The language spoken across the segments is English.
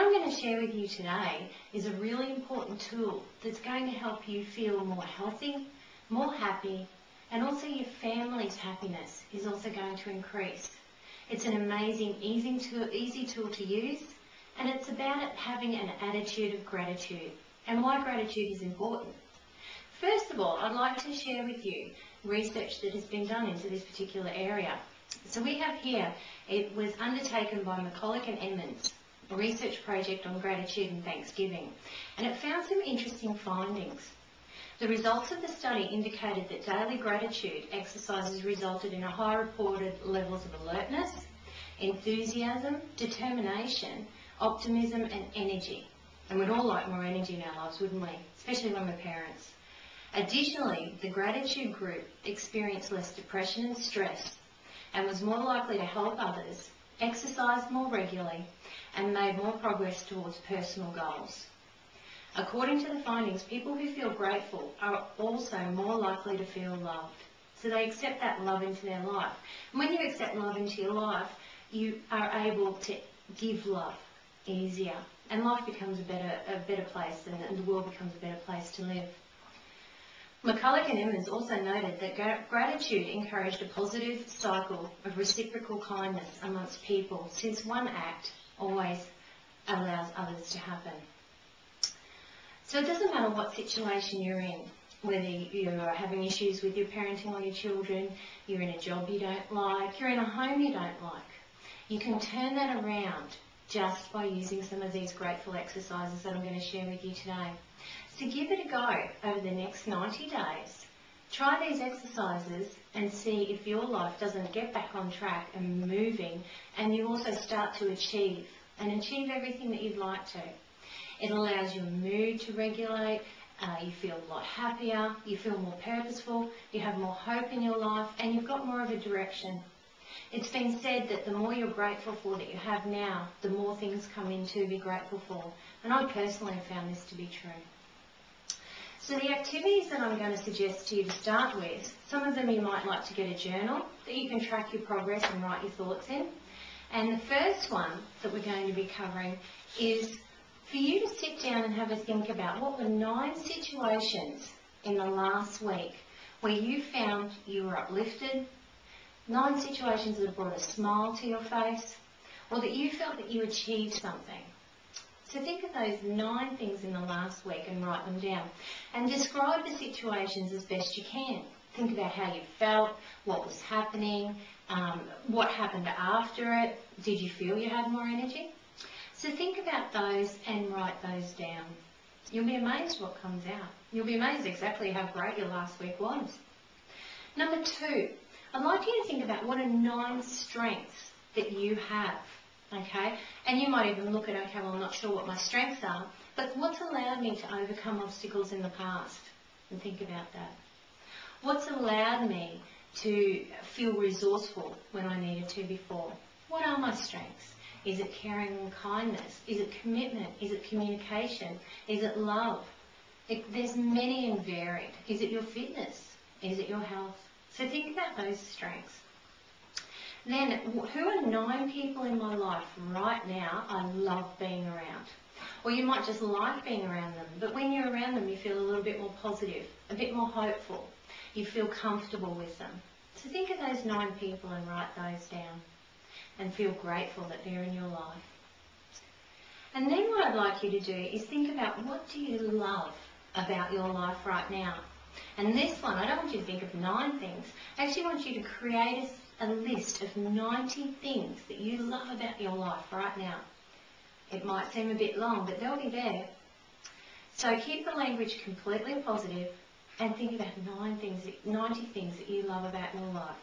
I'm going to share with you today is a really important tool that's going to help you feel more healthy, more happy, and also your family's happiness is also going to increase. It's an amazing, easy tool to use, and it's about having an attitude of gratitude and why gratitude is important. First of all, I'd like to share with you research that has been done into this particular area. So we have here, it was undertaken by McCulloch and Emmons, a research project on gratitude and Thanksgiving, and it found some interesting findings. The results of the study indicated that daily gratitude exercises resulted in a high reported levels of alertness, enthusiasm, determination, optimism and energy. And we'd all like more energy in our lives, wouldn't we? Especially when we're parents. Additionally, the gratitude group experienced less depression and stress and was more likely to help others, exercised more regularly, and made more progress towards personal goals. According to the findings, people who feel grateful are also more likely to feel loved. So they accept that love into their life. And when you accept love into your life, you are able to give love easier. And life becomes a better place, and the world becomes a better place to live. McCulloch and Emmons also noted that gratitude encouraged a positive cycle of reciprocal kindness amongst people, since one act always allows others to happen. So it doesn't matter what situation you're in, whether you're having issues with your parenting or your children, you're in a job you don't like, you're in a home you don't like. You can turn that around just by using some of these grateful exercises that I'm going to share with you today. So give it a go over the next 90 days. Try these exercises and see if your life doesn't get back on track and moving, and you also start to achieve everything that you'd like to. It allows your mood to regulate, you feel a lot happier, you feel more purposeful, you have more hope in your life, and you've got more of a direction. It's been said that the more you're grateful for that you have now, the more things come in to be grateful for. And I personally have found this to be true. So the activities that I'm going to suggest to you to start with, some of them you might like to get a journal that you can track your progress and write your thoughts in. And the first one that we're going to be covering is for you to sit down and have a think about what were 9 situations in the last week where you found you were uplifted, 9 situations that brought a smile to your face, or that you felt that you achieved something. So think of those 9 things in the last week and write them down. And describe the situations as best you can. Think about how you felt, what was happening, what happened after it. Did you feel you had more energy? So think about those and write those down. You'll be amazed what comes out. You'll be amazed exactly how great your last week was. Number 2, I'd like you to think about what are 9 strengths that you have. Okay, and you might even look at, okay, well, I'm not sure what my strengths are, but what's allowed me to overcome obstacles in the past? And think about that. What's allowed me to feel resourceful when I needed to before? What are my strengths? Is it caring and kindness? Is it commitment? Is it communication? Is it love? There's many and varied. Is it your fitness? Is it your health? So think about those strengths. Then, who are 9 people in my life right now I love being around? Or you might just like being around them, but when you're around them you feel a little bit more positive, a bit more hopeful. You feel comfortable with them. So think of those 9 people and write those down and feel grateful that they're in your life. And then what I'd like you to do is think about, what do you love about your life right now? And this one, I don't want you to think of 9 things. I actually want you to create a list of 90 things that you love about your life right now. It might seem a bit long, but they'll be there. So keep the language completely positive and think about 90 things that you love about your life.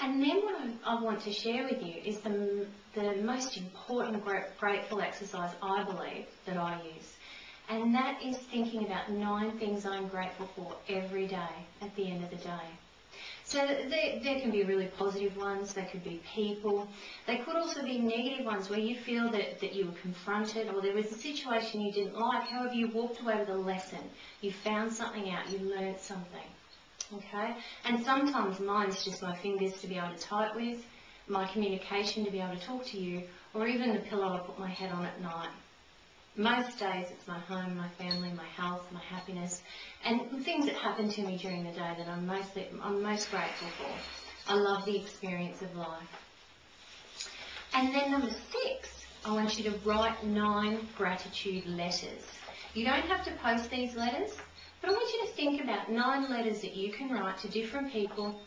And then what I want to share with you is the most important grateful exercise, I believe, that I use. And that is thinking about 9 things I'm grateful for every day at the end of the day. So there can be really positive ones, there could be people, they could also be negative ones where you feel that you were confronted or there was a situation you didn't like, however you walked away with a lesson, you found something out, you learned something, okay? And sometimes mine's just my fingers to be able to type with, my communication to be able to talk to you, or even the pillow I put my head on at night. Most days it's my home, my family, my health, my happiness, and things that happen to me during the day that I'm most grateful for. I love the experience of life. And then number 6, I want you to write 9 gratitude letters. You don't have to post these letters, but I want you to think about 9 letters that you can write to different people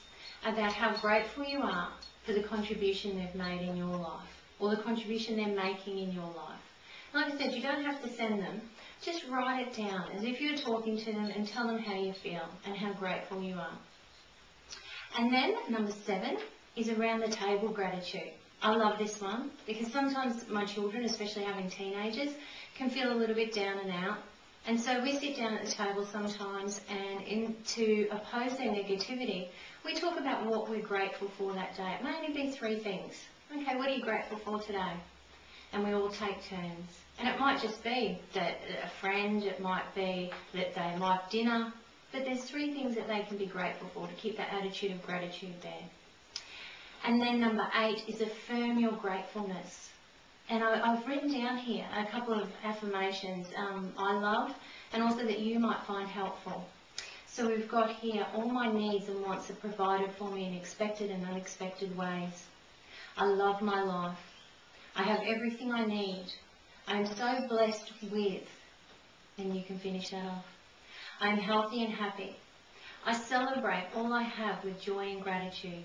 about how grateful you are for the contribution they've made in your life, or the contribution they're making in your life. Like I said, you don't have to send them. Just write it down as if you're talking to them and tell them how you feel and how grateful you are. And then number 7 is around the table gratitude. I love this one because sometimes my children, especially having teenagers, can feel a little bit down and out. And so we sit down at the table sometimes, and to oppose their negativity, we talk about what we're grateful for that day. It may only be 3 things. Okay, what are you grateful for today? And we all take turns. And it might just be that a friend, it might be that they like dinner, but there's 3 things that they can be grateful for to keep that attitude of gratitude there. And then number 8 is affirm your gratefulness. And I've written down here a couple of affirmations I love, and also that you might find helpful. So we've got here, all my needs and wants are provided for me in expected and unexpected ways. I love my life. I have everything I need. I am so blessed with, and you can finish that off. I am healthy and happy. I celebrate all I have with joy and gratitude.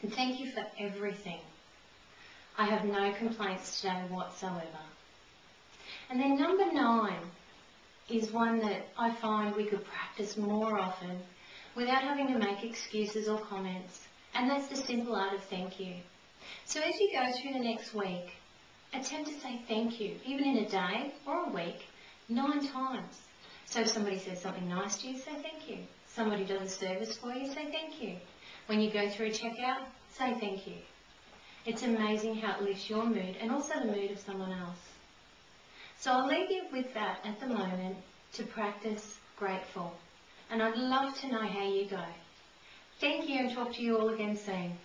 And thank you for everything. I have no complaints today whatsoever. And then number 9 is one that I find we could practice more often without having to make excuses or comments. And that's the simple art of thank you. So as you go through the next week, attempt to say thank you, even in a day or a week, 9 times. So if somebody says something nice to you, say thank you. Somebody does a service for you, say thank you. When you go through a checkout, say thank you. It's amazing how it lifts your mood and also the mood of someone else. So I'll leave you with that at the moment to practice grateful. And I'd love to know how you go. Thank you, and talk to you all again soon.